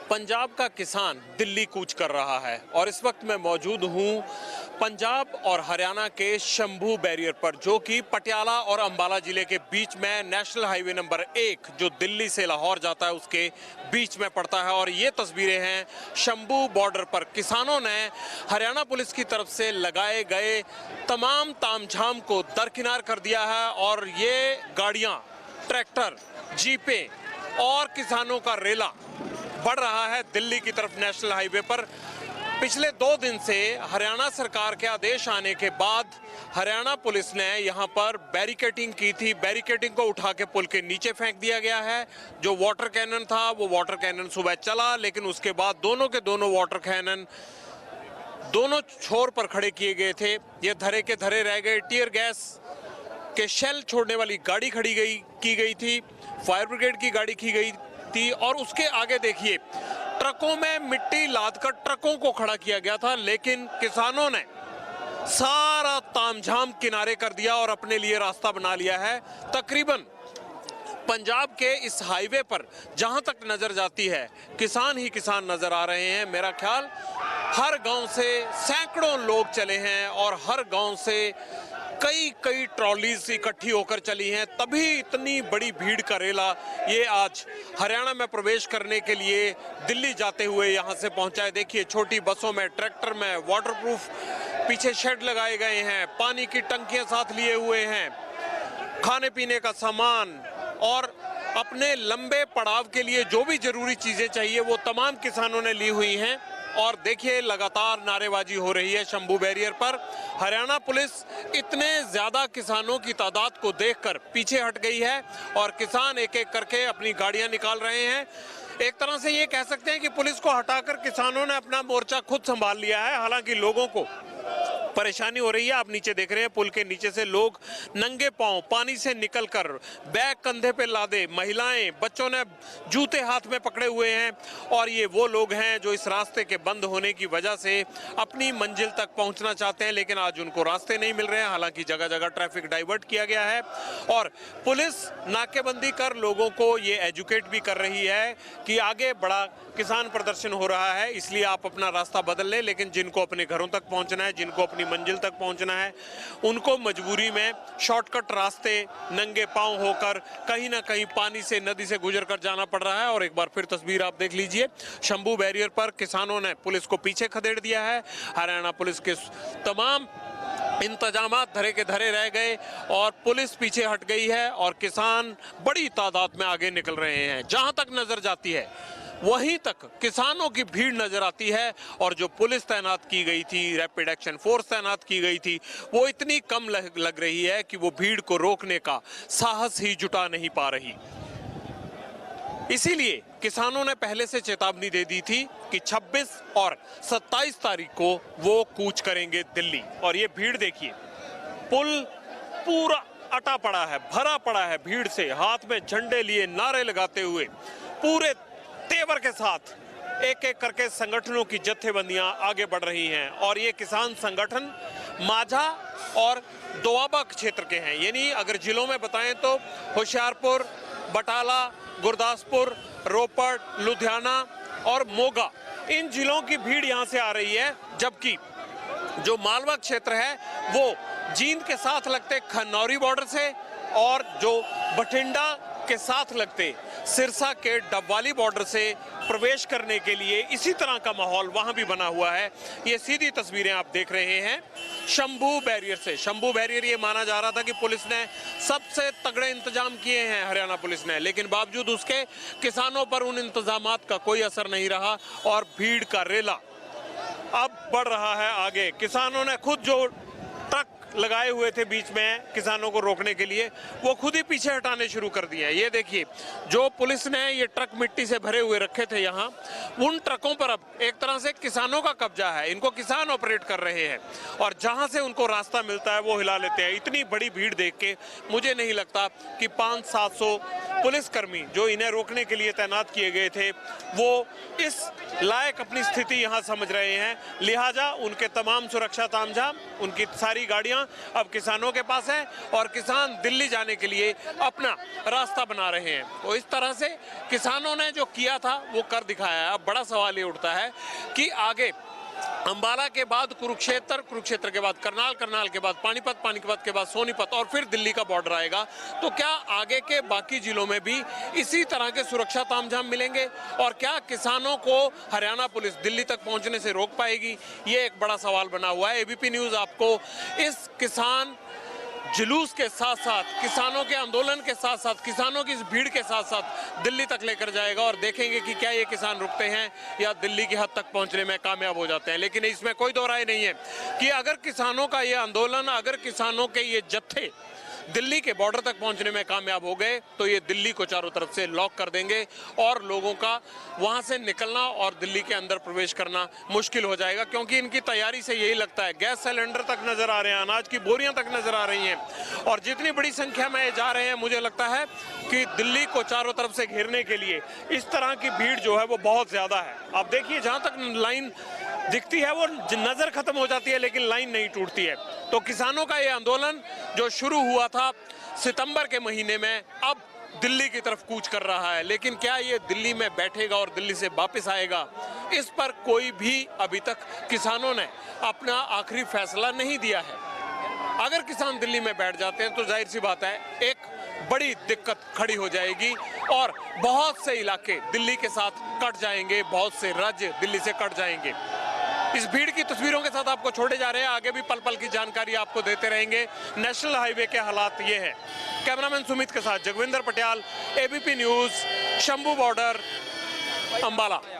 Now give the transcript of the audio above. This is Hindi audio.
पंजाब का किसान दिल्ली कूच कर रहा है और इस वक्त मैं मौजूद हूँ पंजाब और हरियाणा के शंभू बैरियर पर, जो कि पटियाला और अंबाला जिले के बीच में नेशनल हाईवे नंबर 1 जो दिल्ली से लाहौर जाता है उसके बीच में पड़ता है। और ये तस्वीरें हैं शंभू बॉर्डर पर किसानों ने हरियाणा पुलिस की तरफ से लगाए गए तमाम तामझाम को दरकिनार कर दिया है। और ये गाड़ियाँ, ट्रैक्टर, जीपें और किसानों का रेला बढ़ रहा है दिल्ली की तरफ नेशनल हाईवे पर। पिछले 2 दिन से हरियाणा सरकार के आदेश आने के बाद हरियाणा पुलिस ने यहां पर बैरिकेडिंग की थी। बैरिकेडिंग को उठा के पुल के नीचे फेंक दिया गया है। जो वाटर कैनन था वो वाटर कैनन सुबह चला, लेकिन उसके बाद दोनों के दोनों वाटर कैनन दोनों छोर पर खड़े किए गए थे। ये धरे के धरे रह गए। टीयर गैस के शेल छोड़ने वाली गाड़ी की गई थी, फायर ब्रिगेड की गाड़ी की गई थी। और उसके आगे देखिए ट्रकों में मिट्टी लादकर ट्रकों को खड़ा किया गया था, लेकिन किसानों ने सारा तामझाम किनारे कर दिया और अपने लिए रास्ता बना लिया है। तकरीबन पंजाब के इस हाईवे पर जहां तक नजर जाती है किसान ही किसान नजर आ रहे हैं। मेरा ख्याल हर गांव से सैकड़ों लोग चले हैं और हर गांव से कई ट्रॉलीज इकट्ठी होकर चली हैं, तभी इतनी बड़ी भीड़ का रेला ये आज हरियाणा में प्रवेश करने के लिए दिल्ली जाते हुए यहाँ से पहुंचा है। देखिए छोटी बसों में, ट्रैक्टर में वाटरप्रूफ पीछे शेड लगाए गए हैं, पानी की टंकियां साथ लिए हुए हैं, खाने पीने का सामान और अपने लंबे पड़ाव के लिए जो भी जरूरी चीजें चाहिए वो तमाम किसानों ने ली हुई हैं। और देखिए लगातार नारेबाजी हो रही है शंभू बैरियर पर। हरियाणा पुलिस इतने ज्यादा किसानों की तादाद को देखकर पीछे हट गई है और किसान एक एक करके अपनी गाड़ियां निकाल रहे हैं। एक तरह से ये कह सकते हैं कि पुलिस को हटाकर किसानों ने अपना मोर्चा खुद संभाल लिया है। हालांकि लोगों को परेशानी हो रही है। आप नीचे देख रहे हैं पुल के नीचे से लोग नंगे पांव पानी से निकलकर बैग कंधे पे लादे, महिलाएं, बच्चों ने जूते हाथ में पकड़े हुए हैं। और ये वो लोग हैं जो इस रास्ते के बंद होने की वजह से अपनी मंजिल तक पहुंचना चाहते हैं, लेकिन आज उनको रास्ते नहीं मिल रहे हैं। हालांकि जगह जगह ट्रैफिक डाइवर्ट किया गया है और पुलिस नाकेबंदी कर लोगों को ये एजुकेट भी कर रही है कि आगे बड़ा किसान प्रदर्शन हो रहा है, इसलिए आप अपना रास्ता बदल लें। लेकिन जिनको अपने घरों तक पहुंचना है, जिनको अपनी मंजिल तक पहुंचना है, उनको मजबूरी में शॉर्टकट रास्ते नंगे पांव होकर कहीं ना कहीं पानी से, नदी से गुजर कर जाना पड़ रहा है। और एक बार फिर तस्वीर आप देख लीजिए, शंभू बैरियर पर किसानों ने पुलिस को पीछे खदेड़ दिया है। हरियाणा पुलिस के तमाम इंतजामात धरे के धरे रह गए और पुलिस पीछे हट गई है और किसान बड़ी तादाद में आगे निकल रहे हैं। जहां तक नजर जाती है वहीं तक किसानों की भीड़ नजर आती है। और जो पुलिस तैनात की गई थी, रैपिड एक्शन फोर्स तैनात की गई थी, वो इतनी कम लग रही है कि वो भीड़ को रोकने का साहस ही जुटा नहीं पा रही। इसीलिए किसानों ने पहले से चेतावनी दे दी थी कि 26 और 27 तारीख को वो कूच करेंगे दिल्ली। और ये भीड़ देखिए, पुल पूरा अटा पड़ा है, भरा पड़ा है भीड़ से, हाथ में झंडे लिए नारे लगाते हुए पूरे तेवर के साथ एक एक करके संगठनों की जत्थेबंदियां आगे बढ़ रही हैं। और ये किसान संगठन माझा और दोआबा क्षेत्र के हैं। यानी अगर जिलों में बताएं तो होशियारपुर, बटाला, गुरदासपुर, रोपड़, लुधियाना और मोगा, इन जिलों की भीड़ यहां से आ रही है। जबकि जो मालवा क्षेत्र है वो जींद के साथ लगते खन्नौरी बॉर्डर से और जो बठिंडा के साथ लगते सिरसा के डबवाली बॉर्डर से प्रवेश करने के लिए इसी तरह का माहौल वहां भी बना हुआ है। ये सीधी तस्वीरें आप देख रहे हैं शंभू बैरियर से। शंभू बैरियर ये माना जा रहा था कि पुलिस ने सबसे तगड़े इंतजाम किए हैं हरियाणा पुलिस ने, लेकिन बावजूद उसके किसानों पर उन इंतजामात का कोई असर नहीं रहा और भीड़ का रेला अब बढ़ रहा है आगे। किसानों ने खुद जो ट्रक लगाए हुए थे बीच में किसानों को रोकने के लिए, वो खुद ही पीछे हटाने शुरू कर दिए हैं। ये देखिए, जो पुलिस ने ये ट्रक मिट्टी से भरे हुए रखे थे यहाँ, उन ट्रकों पर अब एक तरह से किसानों का कब्जा है। इनको किसान ऑपरेट कर रहे हैं और जहाँ से उनको रास्ता मिलता है वो हिला लेते हैं। इतनी बड़ी भीड़ देख के मुझे नहीं लगता कि 500-700 पुलिसकर्मी जो इन्हें रोकने के लिए तैनात किए गए थे वो इस लायक अपनी स्थिति यहाँ समझ रहे हैं। लिहाजा उनके तमाम सुरक्षा तामझाम, उनकी सारी गाड़ियाँ बोरियां अब किसानों के पास है और किसान दिल्ली जाने के लिए अपना रास्ता बना रहे हैं। तो इस तरह से किसानों ने जो किया था वो कर दिखाया है। अब बड़ा सवाल ये उठता है कि आगे अंबाला के बाद कुरुक्षेत्र, कुरुक्षेत्र के बाद करनाल, करनाल के बाद पानीपत, पानीपत के बाद सोनीपत और फिर दिल्ली का बॉर्डर आएगा। तो क्या आगे के बाकी जिलों में भी इसी तरह के सुरक्षा तामझाम मिलेंगे और क्या किसानों को हरियाणा पुलिस दिल्ली तक पहुंचने से रोक पाएगी? ये एक बड़ा सवाल बना हुआ है। एबीपी न्यूज आपको इस किसान जुलूस के साथ साथ, किसानों के आंदोलन के साथ साथ, किसानों की इस भीड़ के साथ साथ दिल्ली तक लेकर जाएगा और देखेंगे कि क्या ये किसान रुकते हैं या दिल्ली की हद तक पहुंचने में कामयाब हो जाते हैं। लेकिन इसमें कोई दो राय नहीं है कि अगर किसानों का ये आंदोलन, अगर किसानों के ये जत्थे दिल्ली के बॉर्डर तक पहुंचने में कामयाब हो गए तो ये दिल्ली को चारों तरफ से लॉक कर देंगे और लोगों का वहां से निकलना और दिल्ली के अंदर प्रवेश करना मुश्किल हो जाएगा, क्योंकि इनकी तैयारी से यही लगता है। गैस सिलेंडर तक नजर आ रहे हैं, अनाज की बोरियां तक नजर आ रही हैं और जितनी बड़ी संख्या में जा रहे हैं, मुझे लगता है कि दिल्ली को चारों तरफ से घेरने के लिए इस तरह की भीड़ जो है वो बहुत ज्यादा है। आप देखिए, जहां तक लाइन दिखती है वो नजर खत्म हो जाती है लेकिन लाइन नहीं टूटती है। तो किसानों का ये आंदोलन जो शुरू हुआ था सितंबर के महीने में, अब दिल्ली की तरफ कूच कर रहा है। लेकिन क्या ये दिल्ली में बैठेगा और दिल्ली से वापस आएगा, इस पर कोई भी अभी तक किसानों ने अपना आखिरी फैसला नहीं दिया है। अगर किसान दिल्ली में बैठ जाते हैं तो जाहिर सी बात है एक बड़ी दिक्कत खड़ी हो जाएगी और बहुत से इलाके दिल्ली के साथ कट जाएंगे, बहुत से राज्य दिल्ली से कट जाएंगे। इस भीड़ की तस्वीरों के साथ आपको छोड़े जा रहे हैं, आगे भी पल पल की जानकारी आपको देते रहेंगे। नेशनल हाईवे के हालात ये है। कैमरामैन सुमित के साथ Jagwinder Patial, ABP news, Shambhu border, Ambala.